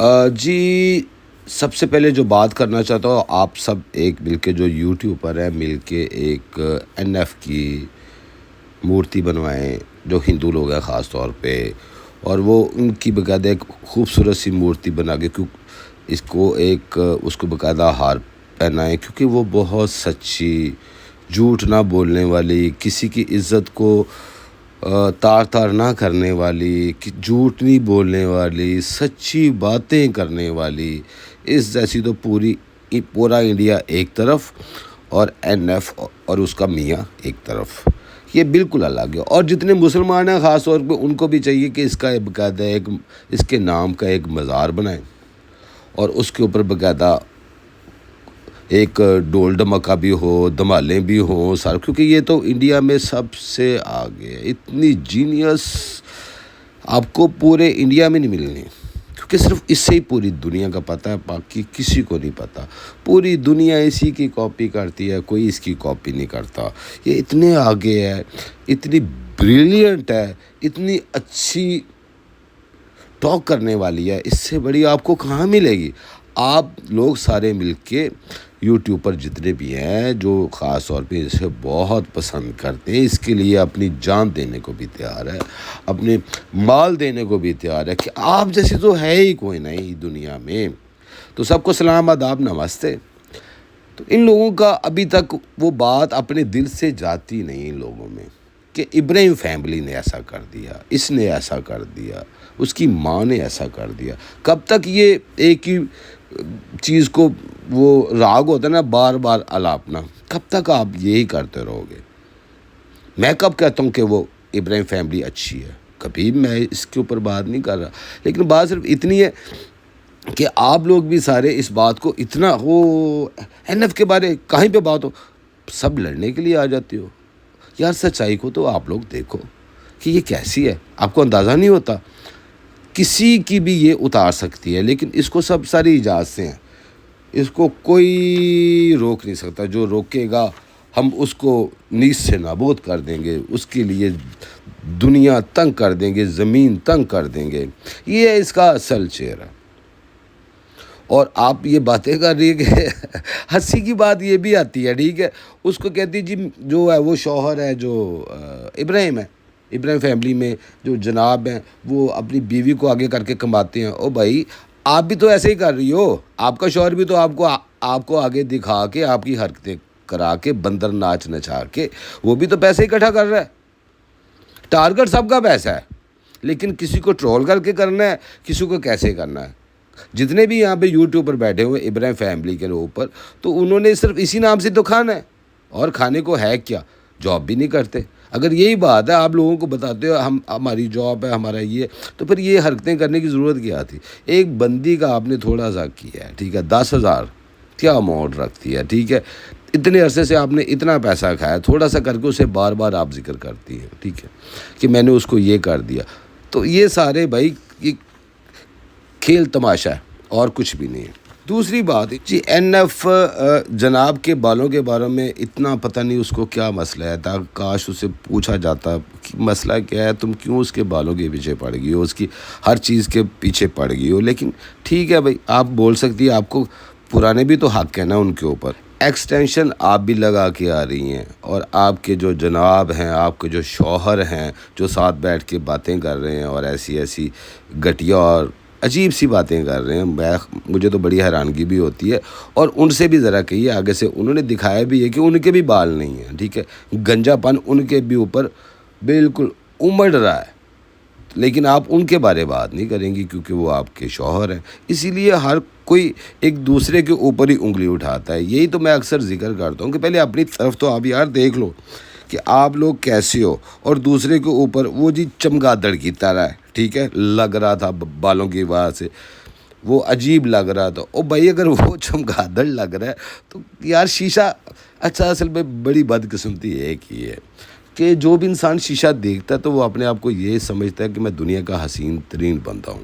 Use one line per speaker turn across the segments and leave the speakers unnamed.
جی، سب سے پہلے جو بات کرنا چاہتا ہوں، آپ سب ایک مل کے جو یوٹیوبر ہیں مل کے ایک این ایف کی مورتی بنوائیں، جو ہندو لوگ ہیں خاص طور پہ، اور وہ ان کی باقاعدہ ایک خوبصورت سی مورتی بنا کے اس کو باقاعدہ ہار پہنائیں، کیونکہ وہ بہت سچی، جھوٹ نہ بولنے والی، کسی کی عزت کو تار تار نہ کرنے والی، جھوٹ نہیں بولنے والی، سچی باتیں کرنے والی، اس جیسی تو پورا انڈیا ایک طرف اور این ایف اور اس کا میاں ایک طرف، یہ بالکل الگ ہے۔ اور جتنے مسلمان ہیں خاص طور پہ ان کو بھی چاہیے کہ اس کا باقاعدہ اس کے نام کا ایک مزار بنائیں، اور اس کے اوپر باقاعدہ ایک ڈول ڈمکا بھی ہو، دھمالیں بھی ہوں سارا، کیونکہ یہ تو انڈیا میں سب سے آگے ہے۔ اتنی جینیس آپ کو پورے انڈیا میں نہیں ملنی، کیونکہ صرف اس سے ہی پوری دنیا کا پتہ ہے، باقی کسی کو نہیں پتہ۔ پوری دنیا اسی کی کاپی کرتی ہے، کوئی اس کی کاپی نہیں کرتا۔ یہ اتنے آگے ہے، اتنی بریلینٹ ہے، اتنی اچھی ٹاک کرنے والی ہے، اس سے بڑی آپ کو کہاں ملے گی؟ آپ لوگ سارے مل کے یوٹیوب پر جتنے بھی ہیں جو خاص طور پہ اسے بہت پسند کرتے ہیں، اس کے لیے اپنی جان دینے کو بھی تیار ہے، اپنے مال دینے کو بھی تیار ہے، کہ آپ جیسے تو ہے ہی کوئی نہیں دنیا میں۔ تو سب کو سلام، آداب، نمستے۔ تو ان لوگوں کا ابھی تک وہ بات اپنے دل سے جاتی نہیں ان لوگوں میں، کہ ابراہیم فیملی نے ایسا کر دیا، اس نے ایسا کر دیا، اس کی ماں نے ایسا کر دیا۔ کب تک یہ ایک ہی چیز کو، وہ راگ ہوتا ہے نا بار بار الاپنا، کب تک آپ یہی کرتے رہو گے؟ میں کب کہتا ہوں کہ وہ ابراہیم فیملی اچھی ہے؟ کبھی میں اس کے اوپر بات نہیں کر رہا، لیکن بات صرف اتنی ہے کہ آپ لوگ بھی سارے اس بات کو اتنا این ایف کے بارے کہیں پہ بات ہو سب لڑنے کے لیے آ جاتے ہو۔ یار سچائی کو تو آپ لوگ دیکھو کہ یہ کیسی ہے، آپ کو اندازہ نہیں ہوتا۔ کسی کی بھی یہ اتار سکتی ہے، لیکن اس کو سب ساری اجازت سے ہیں، اس کو کوئی روک نہیں سکتا۔ جو روکے گا ہم اس کو نیز سے نابود کر دیں گے، اس کے لیے دنیا تنگ کر دیں گے، زمین تنگ کر دیں گے۔ یہ ہے اس کا اصل چہرہ۔ اور آپ یہ باتیں کر رہی ہے کہ ہنسی کی بات یہ بھی آتی ہے، ٹھیک ہے، اس کو کہتی جی جو ہے وہ شوہر ہے جو ابراہیم ہے، ابراہیم فیملی میں جو جناب ہیں وہ اپنی بیوی کو آگے کر کے کماتے ہیں۔ او بھائی آپ بھی تو ایسے ہی کر رہی ہو، آپ کا شوہر بھی تو آپ کو آگے دکھا کے، آپ کی حرکتیں کرا کے، بندر ناچ نچا کے، وہ بھی تو پیسے اکٹھا کر رہا ہے۔ ٹارگٹ سب کا پیسہ ہے، لیکن کسی کو ٹرول کر کے کرنا ہے، کسی کو کیسے کرنا ہے۔ جتنے بھی یہاں پہ یوٹیوب پر بیٹھے ہوئے ابراہیم فیملی کے اوپر، تو انہوں نے صرف اسی نام سے تو کھانا ہے، اور کھانے کو ہے کیا؟ جاب بھی نہیں کرتے۔ اگر یہی بات ہے، آپ لوگوں کو بتاتے ہو ہماری جاب ہے، ہمارا یہ، تو پھر یہ حرکتیں کرنے کی ضرورت کیا تھی؟ ایک بندی کا آپ نے تھوڑا سا کیا ہے، ٹھیک ہے، 10,000 کیا اماؤنٹ رکھتی ہے، ٹھیک ہے، اتنے عرصے سے آپ نے اتنا پیسہ کھایا، تھوڑا سا کر کے اسے بار بار آپ ذکر کرتی ہیں، ٹھیک ہے، کہ میں نے اس کو یہ کر دیا۔ تو یہ سارے بھائی یہ کھیل تماشا ہے اور کچھ بھی نہیں ہے۔ دوسری بات جی، این ایف جناب کے بالوں کے بارے میں اتنا پتہ نہیں اس کو کیا مسئلہ ہے، کاش اسے پوچھا جاتا کہ مسئلہ کیا ہے، تم کیوں اس کے بالوں کے پیچھے پڑ گئی ہو، اس کی ہر چیز کے پیچھے پڑ گئی ہو۔ لیکن ٹھیک ہے بھائی، آپ بول سکتی ہے، آپ کو پرانے بھی تو حق ہے نا ان کے اوپر۔ ایکسٹینشن آپ بھی لگا کے آ رہی ہیں، اور آپ کے جو جناب ہیں، آپ کے جو شوہر ہیں، جو ساتھ بیٹھ کے باتیں کر رہے ہیں اور ایسی گھٹیا اور عجیب سی باتیں کر رہے ہیں، مجھے تو بڑی حیرانگی بھی ہوتی ہے۔ اور ان سے بھی ذرا کہیے آگے سے، انہوں نے دکھایا بھی ہے کہ ان کے بھی بال نہیں ہیں، ٹھیک ہے، گنجا پن ان کے بھی اوپر بالکل امڑ رہا ہے، لیکن آپ ان کے بارے بات نہیں کریں گی کیونکہ وہ آپ کے شوہر ہیں۔ اسی لیے ہر کوئی ایک دوسرے کے اوپر ہی انگلی اٹھاتا ہے۔ یہی تو میں اکثر ذکر کرتا ہوں کہ پہلے اپنی طرف تو آپ یار دیکھ لو کہ آپ لوگ کیسے ہو، اور دوسرے کے اوپر وہ جی چمگادڑ کی طرح ہے، ٹھیک ہے، لگ رہا تھا بالوں کی وجہ سے، وہ عجیب لگ رہا تھا۔ او بھائی اگر وہ چمگادڑ لگ رہا ہے تو یار شیشہ، اچھا اصل میں بڑی بدقسمتی ایک ہی ہے کہ جو بھی انسان شیشہ دیکھتا ہے تو وہ اپنے آپ کو یہ سمجھتا ہے کہ میں دنیا کا حسین ترین بندہ ہوں۔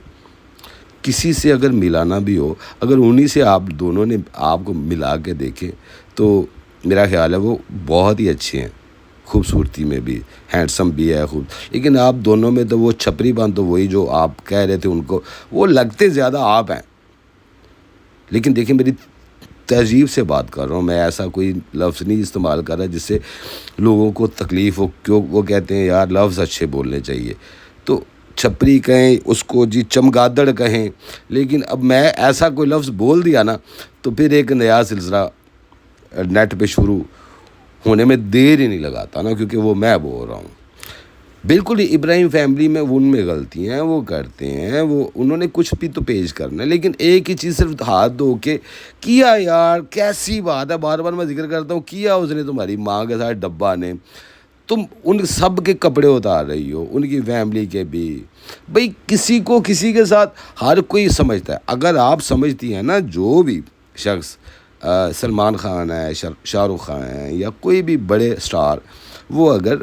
کسی سے اگر ملانا بھی ہو، اگر انہی سے آپ دونوں نے آپ کو ملا کے دیکھیں تو میرا خیال ہے وہ بہت ہی اچھے ہیں، خوبصورتی میں بھی ہینڈسم بھی ہے خوب، لیکن آپ دونوں میں تو وہ چھپری بند تو وہی جو آپ کہہ رہے تھے ان کو، وہ لگتے زیادہ آپ ہیں. لیکن دیکھیں میری تہذیب سے بات کر رہا ہوں، میں ایسا کوئی لفظ نہیں استعمال کر رہا جس سے لوگوں کو تکلیف ہو، کیوں وہ کہتے ہیں یار لفظ اچھے بولنے چاہیے. تو چھپری کہیں اس کو جی چمگادڑ کہیں، لیکن اب میں ایسا کوئی لفظ بول دیا نا تو پھر ایک نیا سلسلہ نیٹ پہ شروع ہونے میں دیر ہی نہیں لگاتا نا، کیونکہ وہ میں بول رہا ہوں. بالکل ہی ابراہیم فیملی میں ان میں غلطی ہیں، وہ کرتے ہیں، وہ انہوں نے کچھ بھی تو پیش کرنا ہے، لیکن ایک ہی چیز صرف ہاتھ دھو کے کیا یار کیسی بات ہے، بار بار میں ذکر کرتا ہوں، کیا اس نے تمہاری ماں کے ساتھ ڈبہ نے، تم ان سب کے کپڑے اتار رہی ہو، ان کی فیملی کے بھی. بھئی کسی کو کسی کے ساتھ ہر کوئی سمجھتا ہے. اگر آپ سمجھتی ہیں نا جو بھی شخص سلمان خان ہے، شاہ رخ خان ہے، یا کوئی بھی بڑے سٹار، وہ اگر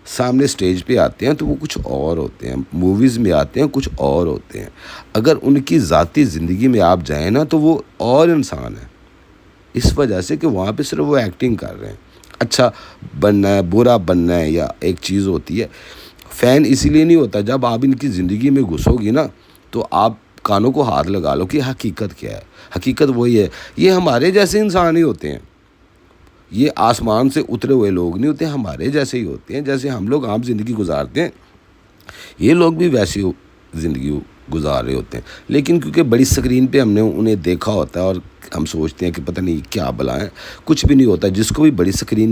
سامنے سٹیج پہ آتے ہیں تو وہ کچھ اور ہوتے ہیں، موویز میں آتے ہیں کچھ اور ہوتے ہیں. اگر ان کی ذاتی زندگی میں آپ جائیں نا تو وہ اور انسان ہیں، اس وجہ سے کہ وہاں پہ صرف وہ ایکٹنگ کر رہے ہیں. اچھا بننا ہے، برا بننا ہے، یا ایک چیز ہوتی ہے فین اسی لیے نہیں ہوتا. جب آپ ان کی زندگی میں گھسو گی نا تو آپ کانوں کو ہاتھ لگا لو کہ حقیقت کیا ہے. حقیقت وہی ہے، یہ ہمارے جیسے انسان ہی ہوتے ہیں، یہ آسمان سے اترے ہوئے لوگ نہیں ہوتے، ہمارے جیسے ہی ہوتے ہیں. جیسے ہم لوگ عام زندگی گزارتے ہیں یہ لوگ بھی ویسی زندگی گزار رہے ہوتے ہیں. لیکن کیونکہ بڑی سکرین پہ ہم نے انہیں دیکھا ہوتا ہے اور ہم سوچتے ہیں کہ پتہ نہیں کیا بلائیں، کچھ بھی نہیں ہوتا. جس کو بھی بڑی سکرین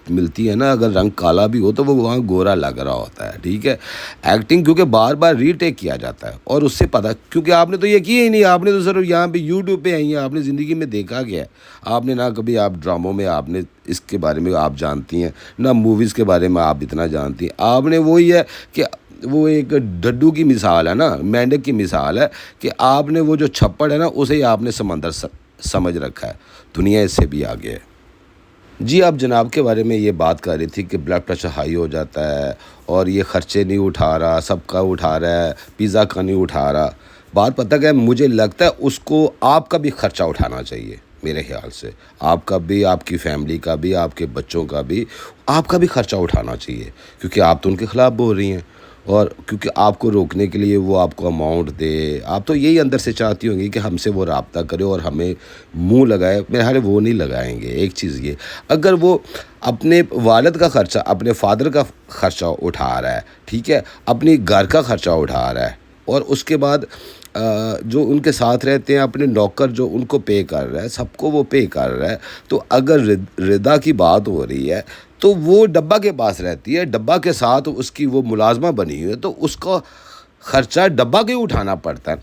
ملتی ہے نا، اگر رنگ کالا بھی ہو تو وہ وہاں گورا لگ رہا ہوتا ہے. ٹھیک ہے، ایکٹنگ کیونکہ بار بار ری ٹیک کیا جاتا ہے اور اس سے پتہ، کیونکہ آپ نے تو یہ کیا ہی نہیں، آپ نے تو صرف یہاں پہ یوٹیوب پہ آئی ہیں، آپ نے زندگی میں دیکھا گیا ہے. آپ نے نہ کبھی آپ ڈراموں میں آپ نے اس کے بارے میں آپ جانتی ہیں، نہ موویز کے بارے میں آپ اتنا جانتی ہیں. آپ نے وہی ہے کہ وہ ایک ڈڈو کی مثال ہے نا، مینڈک کی مثال ہے کہ آپ نے وہ جو چھپڑ ہے نا اسے ہی آپ نے سمندر سمجھ رکھا ہے. دنیا اس سے بھی آگے ہے. جی آپ جناب کے بارے میں یہ بات کر رہی تھی کہ بلڈ پریشر ہائی ہو جاتا ہے اور یہ خرچے نہیں اٹھا رہا، سب کا اٹھا رہا ہے، پیزا کا نہیں اٹھا رہا. بات پتہ کہ مجھے لگتا ہے اس کو آپ کا بھی خرچہ اٹھانا چاہیے. میرے خیال سے آپ کا بھی، آپ کی فیملی کا بھی، آپ کے بچوں کا بھی، آپ کا بھی خرچہ اٹھانا چاہیے. کیونکہ آپ تو ان کے خلاف بول رہی ہیں، اور کیونکہ آپ کو روکنے کے لیے وہ آپ کو اماؤنٹ دے. آپ تو یہی اندر سے چاہتی ہوں گی کہ ہم سے وہ رابطہ کرے اور ہمیں منہ لگائے. میرے حال وہ نہیں لگائیں گے. ایک چیز یہ، اگر وہ اپنے والد کا خرچہ، اپنے فادر کا خرچہ اٹھا رہا ہے، ٹھیک ہے، اپنی گھر کا خرچہ اٹھا رہا ہے، اور اس کے بعد جو ان کے ساتھ رہتے ہیں اپنے نوکر جو ان کو پے کر رہا ہے، سب کو وہ پے کر رہا ہے، تو اگر ردا کی بات ہو رہی ہے تو وہ ڈبہ کے پاس رہتی ہے، ڈبہ کے ساتھ اس کی وہ ملازمہ بنی ہوئی ہے، تو اس کا خرچہ ڈبہ کے اٹھانا پڑتا ہے،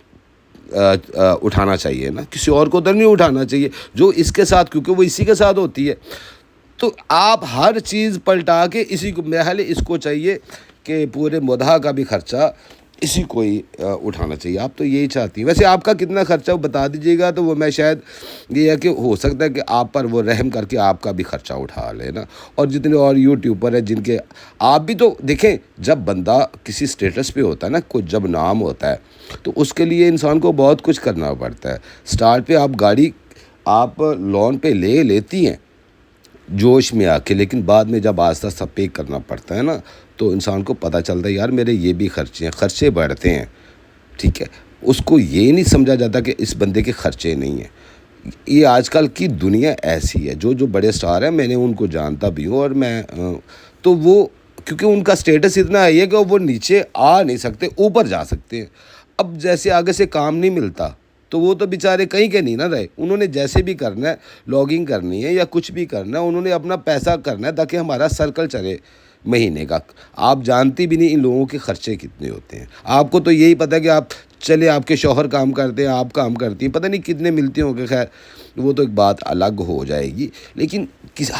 اٹھانا چاہیے نا، کسی اور کو تو نہیں اٹھانا چاہیے جو اس کے ساتھ، کیونکہ وہ اسی کے ساتھ ہوتی ہے. تو آپ ہر چیز پلٹا کے اسی کو، میرے خیال اس کو چاہیے کہ پورے مدعا کا بھی خرچہ اسی کو ہی اٹھانا چاہیے. آپ تو یہی چاہتی ہیں. ویسے آپ کا کتنا خرچہ وہ بتا دیجیے گا، تو وہ میں شاید یہ ہے کہ ہو سکتا ہے کہ آپ پر وہ رحم کر کے آپ کا بھی خرچہ اٹھا لے نا. اور جتنے اور یوٹیوبر ہیں جن کے آپ بھی تو دیکھیں، جب بندہ کسی سٹیٹس پہ ہوتا ہے نا، کچھ جب نام ہوتا ہے تو اس کے لیے انسان کو بہت کچھ کرنا پڑتا ہے. سٹارٹ پہ آپ گاڑی آپ لون پہ لیتی ہیں جوش میں آ کے، لیکن بعد میں جب آہستہ آہستہ پے کرنا پڑتا ہے نا تو انسان کو پتہ چلتا ہے یار میرے یہ بھی خرچے ہیں، خرچے بڑھتے ہیں. ٹھیک ہے، اس کو یہ نہیں سمجھا جاتا کہ اس بندے کے خرچے نہیں ہیں. یہ آج کل کی دنیا ایسی ہے. جو بڑے سٹار ہیں میں نے ان کو جانتا بھی ہوں، اور میں تو وہ کیونکہ ان کا سٹیٹس اتنا ہے کہ وہ نیچے آ نہیں سکتے، اوپر جا سکتے ہیں. اب جیسے آگے سے کام نہیں ملتا تو وہ تو بیچارے کہیں کے نہیں نہ رہے. انہوں نے جیسے بھی کرنا ہے، لاگنگ کرنی ہے یا کچھ بھی کرنا ہے، انہوں نے اپنا پیسہ کرنا ہے تاکہ ہمارا سرکل چلے مہینے کا. آپ جانتی بھی نہیں ان لوگوں کے خرچے کتنے ہوتے ہیں. آپ کو تو یہی پتہ کہ آپ چلے، آپ کے شوہر کام کرتے ہیں، آپ کام کرتی ہیں، پتہ نہیں کتنے ملتے ہوں گے. خیر وہ تو ایک بات الگ ہو جائے گی. لیکن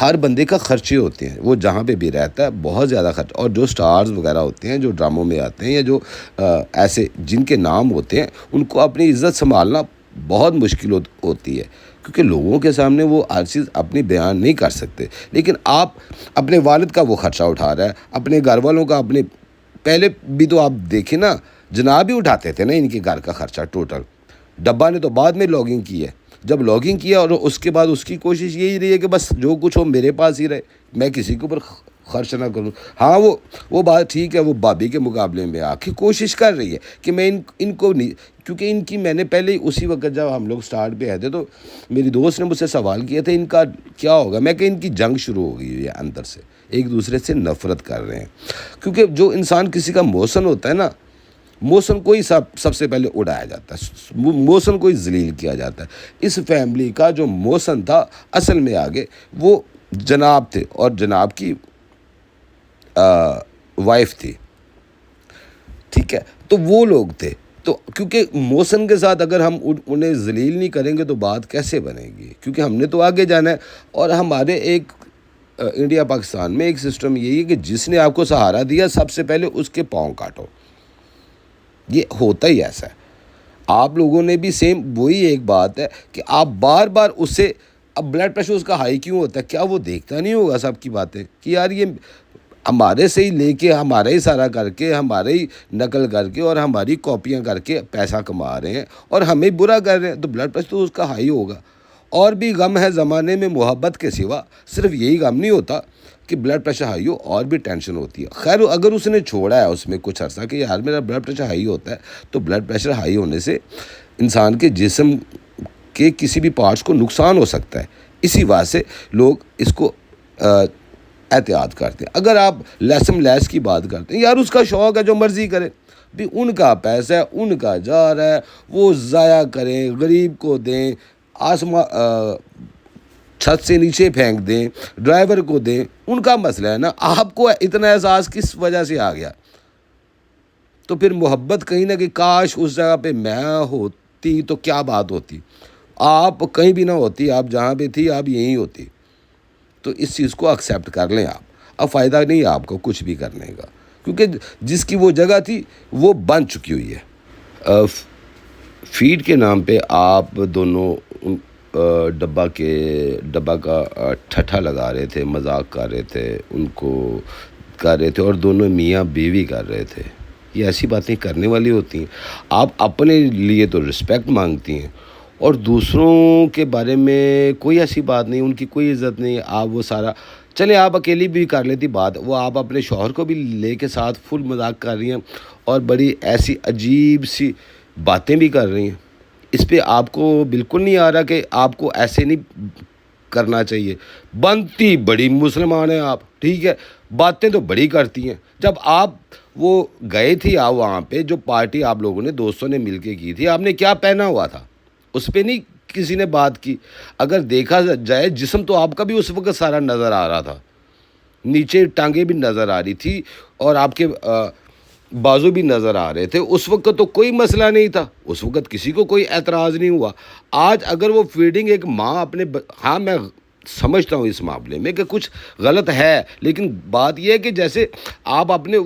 ہر بندے کا خرچے ہوتے ہیں، وہ جہاں پہ بھی رہتا ہے بہت زیادہ خرچ. اور جو سٹارز وغیرہ ہوتے ہیں جو ڈراموں میں آتے ہیں یا جو ایسے جن کے نام ہوتے ہیں، ان کو اپنی عزت سنبھالنا بہت مشکل ہوتی ہے، کیونکہ لوگوں کے سامنے وہ ہر چیز اپنی بیان نہیں کر سکتے. لیکن آپ اپنے والد کا وہ خرچہ اٹھا رہا ہے، اپنے گھر والوں کا، اپنے پہلے بھی تو آپ دیکھیں نا، جناب ہی اٹھاتے تھے نا ان کے گھر کا خرچہ ٹوٹل. ڈبہ نے تو بعد میں لاگنگ کی ہے. جب لاگنگ کیا اور اس کے بعد اس کی کوشش یہی رہی ہے کہ بس جو کچھ ہو میرے پاس ہی رہے، میں کسی کے اوپر خرچ نہ کروں. ہاں وہ بات ٹھیک ہے, وہ بھابھی کے مقابلے میں آ کے کوشش کر رہی ہے کہ میں ان کو نہیں, کیونکہ ان کی میں نے پہلے ہی اسی وقت جب ہم لوگ سٹارٹ پہ آئے تھے تو میری دوست نے مجھ سے سوال کیا تھا ان کا کیا ہوگا. میں کہ ان کی جنگ شروع ہو گئی ہے اندر سے, ایک دوسرے سے نفرت کر رہے ہیں. کیونکہ جو انسان کسی کا محسن ہوتا ہے نا, محسن کو ہی سب سے پہلے اڑایا جاتا ہے, محسن کو ہی ذلیل کیا جاتا ہے. اس فیملی کا جو محسن تھا اصل میں آگے وہ جناب تھے, اور جناب کی وائف تھی, ٹھیک ہے. تو وہ لوگ تھے. تو کیونکہ محسن کے ساتھ اگر ہم انہیں ذلیل نہیں کریں گے تو بات کیسے بنے گی, کیونکہ ہم نے تو آگے جانا ہے. اور ہمارے ایک انڈیا پاکستان میں ایک سسٹم یہی ہے کہ جس نے آپ کو سہارا دیا سب سے پہلے اس کے پاؤں کاٹو. یہ ہوتا ہی ایسا ہے. آپ لوگوں نے بھی سیم وہی ایک بات ہے کہ آپ بار بار اس سے, اب بلڈ پریشر اس کا ہائی کیوں ہوتا ہے, کیا وہ دیکھتا نہیں ہوگا سب کی باتیں کہ یار یہ ہمارے سے ہی لے کے, ہمارا ہی سارا کر کے, ہمارے ہی نقل کر کے اور ہماری کاپیاں کر کے پیسہ کما رہے ہیں اور ہمیں برا کر رہے ہیں, تو بلڈ پریشر تو اس کا ہائی ہوگا. اور بھی غم ہے زمانے میں محبت کے سوا, صرف یہی غم نہیں ہوتا کہ بلڈ پریشر ہائی ہو, اور بھی ٹینشن ہوتی ہے. خیر اگر اس نے چھوڑا ہے اس میں کچھ عرصہ کہ یار میرا بلڈ پریشر ہائی ہوتا ہے, تو بلڈ پریشر ہائی ہونے سے انسان کے جسم کے کسی بھی پارٹس کو نقصان ہو سکتا ہے. اسی وجہ سے لوگ اس کو احتیاط کرتے ہیں. اگر آپ لیسم لیس کی بات کرتے ہیں, یار اس کا شوق ہے جو مرضی کرے بھی, ان کا پیسہ ہے, ان کا جا رہا ہے, وہ ضائع کریں, غریب کو دیں, چھت سے نیچے پھینک دیں, ڈرائیور کو دیں, ان کا مسئلہ ہے نا. آپ کو اتنا احساس کس وجہ سے آ گیا؟ تو پھر محبت کہیں نہ کہ کاش اس جگہ پہ میں ہوتی تو کیا بات ہوتی. آپ کہیں بھی نہ ہوتی, آپ جہاں پہ تھی آپ یہیں ہوتی. تو اس چیز کو ایکسیپٹ کر لیں آپ. اب فائدہ نہیں ہے آپ کو کچھ بھی کرنے کا, کیونکہ جس کی وہ جگہ تھی وہ بن چکی ہوئی ہے. فیڈ کے نام پہ آپ دونوں ڈبہ کا ٹھٹھا لگا رہے تھے, مذاق کر رہے تھے, ان کو کر رہے تھے, اور دونوں میاں بیوی کر رہے تھے. یہ ایسی باتیں کرنے والی ہوتی ہیں. آپ اپنے لیے تو رسپیکٹ مانگتی ہیں اور دوسروں کے بارے میں کوئی ایسی بات نہیں, ان کی کوئی عزت نہیں. آپ وہ سارا چلے, آپ اکیلی بھی کر لیتی بات, وہ آپ اپنے شوہر کو بھی لے کے ساتھ فل مذاق کر رہی ہیں اور بڑی ایسی عجیب سی باتیں بھی کر رہی ہیں. اس پہ آپ کو بالکل نہیں آ رہا کہ آپ کو ایسے نہیں کرنا چاہیے. بنتی بڑی مسلمان ہیں آپ, ٹھیک ہے, باتیں تو بڑی کرتی ہیں. جب آپ وہ گئے تھی آپ وہاں پہ, جو پارٹی آپ لوگوں نے دوستوں نے مل کے کی تھی, آپ نے کیا پہنا ہوا تھا اس پہ نہیں کسی نے بات کی. اگر دیکھا جائے جسم تو آپ کا بھی اس وقت سارا نظر آ رہا تھا, نیچے ٹانگیں بھی نظر آ رہی تھی اور آپ کے بازو بھی نظر آ رہے تھے. اس وقت تو کوئی مسئلہ نہیں تھا, اس وقت کسی کو کوئی اعتراض نہیں ہوا. آج اگر وہ فیڈنگ ایک ماں اپنے ہاں میں سمجھتا ہوں اس معاملے میں کہ کچھ غلط ہے, لیکن بات یہ ہے کہ جیسے آپ اپنے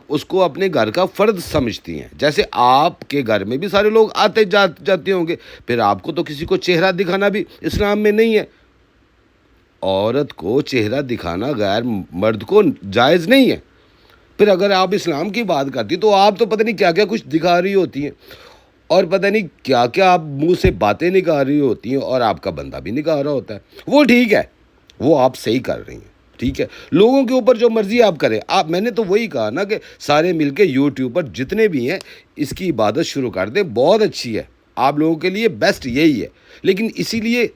اس کو اپنے گھر کا فرد سمجھتی ہیں, جیسے آپ کے گھر میں بھی سارے لوگ آتے جاتے ہوں گے, پھر آپ کو تو کسی کو چہرہ دکھانا بھی اسلام میں نہیں ہے. عورت کو چہرہ دکھانا غیر مرد کو جائز نہیں ہے. پھر اگر آپ اسلام کی بات کرتی تو آپ تو پتہ نہیں کیا کیا کچھ دکھا رہی ہوتی ہیں, اور پتہ نہیں کیا کیا آپ منہ سے باتیں نکال رہی ہوتی ہیں, اور آپ کا بندہ بھی نکال رہا ہوتا ہے. وہ ٹھیک ہے, وہ آپ صحیح کر رہی ہیں, ٹھیک ہے. لوگوں کے اوپر جو مرضی آپ کریں. میں نے تو وہی کہا نا کہ سارے مل کے یوٹیوب پر جتنے بھی ہیں اس کی عبادت شروع کر دیں, بہت اچھی ہے, آپ لوگوں کے لیے بیسٹ یہی ہے. لیکن اسی لیے